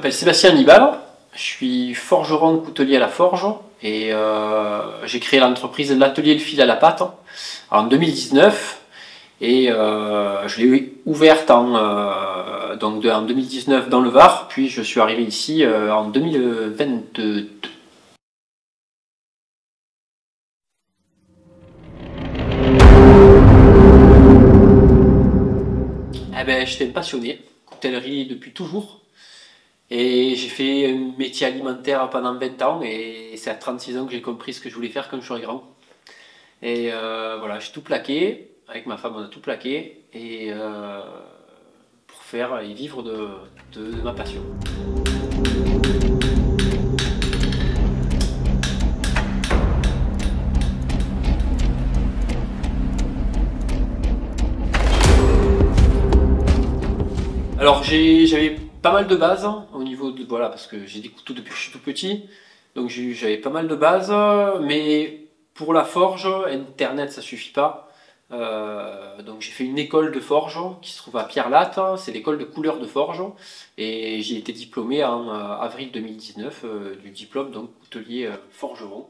m'appelle Sébastien Annibal, je suis forgeron coutelier à la forge et j'ai créé l'entreprise L'Atelier Le Fil à la Pâte en 2019 et je l'ai ouverte en 2019 dans le Var, puis je suis arrivé ici en 2022. Eh ben, j'étais passionné, coutellerie depuis toujours. Et j'ai fait un métier alimentaire pendant 20 ans et c'est à 36 ans que j'ai compris ce que je voulais faire quand je serai grand. Et voilà, j'ai tout plaqué, avec ma femme on a tout plaqué et pour faire et vivre de ma passion. Alors j'avais pas mal de bases au niveau de, voilà, parce que j'ai des couteaux depuis que je suis tout petit, donc j'avais pas mal de bases, mais pour la forge, internet ça suffit pas. Donc j'ai fait une école de forge qui se trouve à Pierre-Latte, c'est l'école de couleur de forge, et j'ai été diplômé en avril 2019 du diplôme donc coutelier forgeron.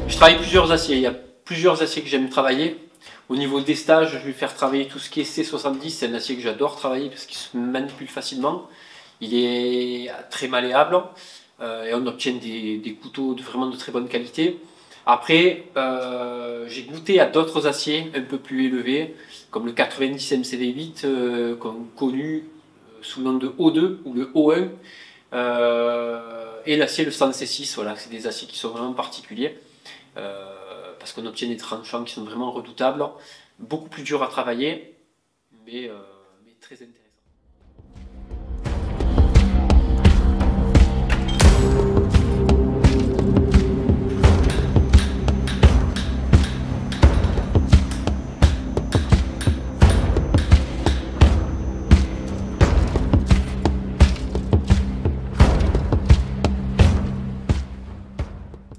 Je travaille plusieurs aciers, il y a plusieurs aciers que j'aime travailler. Au niveau des stages, je vais faire travailler tout ce qui est C70, c'est un acier que j'adore travailler parce qu'il se manipule facilement. Il est très malléable et on obtient des couteaux vraiment de très bonne qualité. Après, j'ai goûté à d'autres aciers un peu plus élevés, comme le 90 MCD8, connu sous le nom de O2 ou le O1, et l'acier le 100C6, voilà, c'est des aciers qui sont vraiment particuliers. Parce qu'on obtient des tranchants qui sont vraiment redoutables, beaucoup plus durs à travailler, mais très intéressants.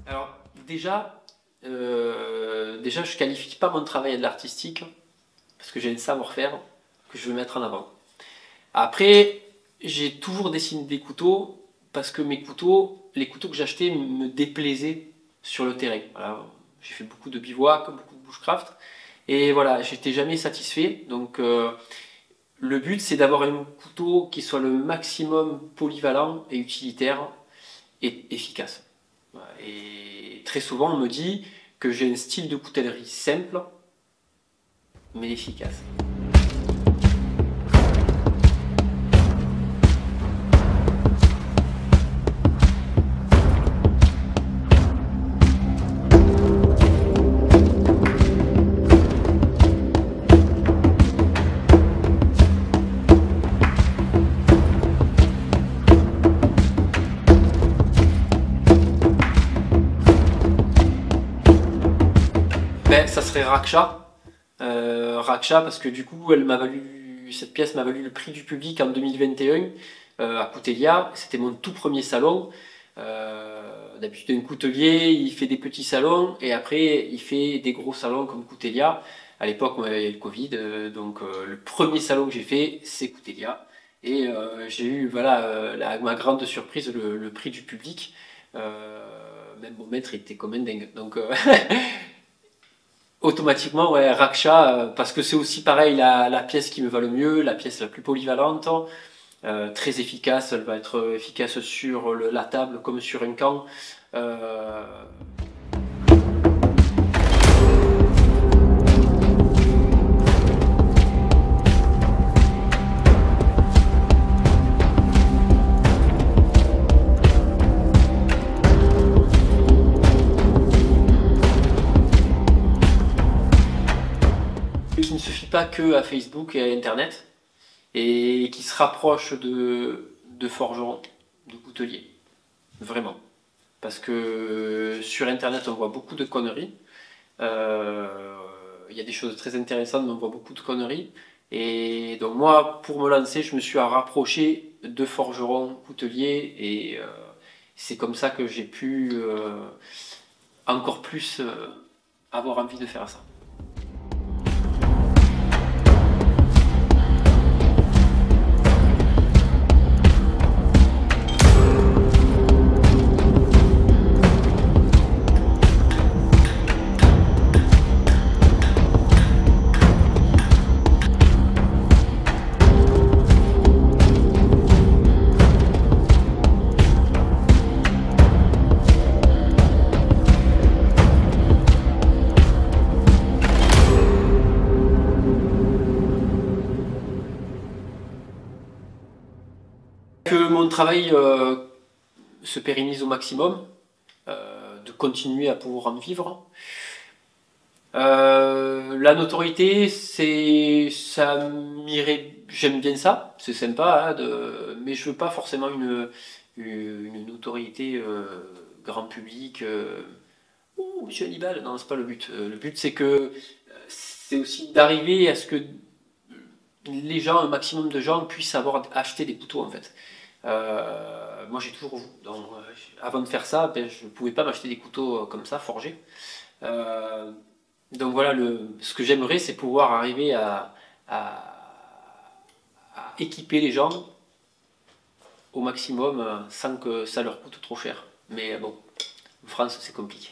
Alors déjà je qualifie pas mon travail à de l'artistique parce que j'ai un savoir-faire que je veux mettre en avant. Après, j'ai toujours dessiné des couteaux parce que les couteaux que j'achetais me déplaisaient sur le terrain. Voilà, j'ai fait beaucoup de bivouac, beaucoup de bushcraft et voilà, j'étais jamais satisfait. Donc le but c'est d'avoir un couteau qui soit le maximum polyvalent et utilitaire et efficace. Et très souvent, on me dit que j'ai un style de coutellerie simple, mais efficace. Ben, ça serait Raksha. Raksha parce que du coup, cette pièce m'a valu le prix du public en 2021 à Coutelia. C'était mon tout premier salon. D'habitude, un coutelier, il fait des petits salons et après, il fait des gros salons comme Coutelia. À l'époque, il y avait le Covid, donc le premier salon que j'ai fait, c'est Coutelia. Et j'ai eu, voilà, à ma grande surprise, le prix du public. Même mon maître était comme un dingue. Donc, automatiquement, ouais, Raksha, parce que c'est aussi pareil la pièce qui me va le mieux, la pièce la plus polyvalente, très efficace, elle va être efficace sur la table comme sur un camp. Euh, qui ne se fie pas que à Facebook et à Internet, et qui se rapproche de forgerons, de couteliers, vraiment. Parce que sur Internet, on voit beaucoup de conneries. Il y a des choses très intéressantes, mais on voit beaucoup de conneries. Et donc moi, pour me lancer, je me suis rapproché de forgerons couteliers et c'est comme ça que j'ai pu encore plus avoir envie de faire ça. Que mon travail se pérennise au maximum, de continuer à pouvoir en vivre. La notoriété, ça m'irait, j'aime bien ça, c'est sympa, hein, mais je veux pas forcément une notoriété grand public. Oh, Monsieur Hannibal, non, c'est pas le but. Le but, c'est que c'est aussi d'arriver à ce que les gens, un maximum de gens puissent avoir acheté des couteaux en fait. Moi j'ai toujours, donc, avant de faire ça, ben, je ne pouvais pas m'acheter des couteaux comme ça, forgés. Euh, donc voilà, ce que j'aimerais, c'est pouvoir arriver à équiper les gens au maximum sans que ça leur coûte trop cher. Mais bon, en France, c'est compliqué.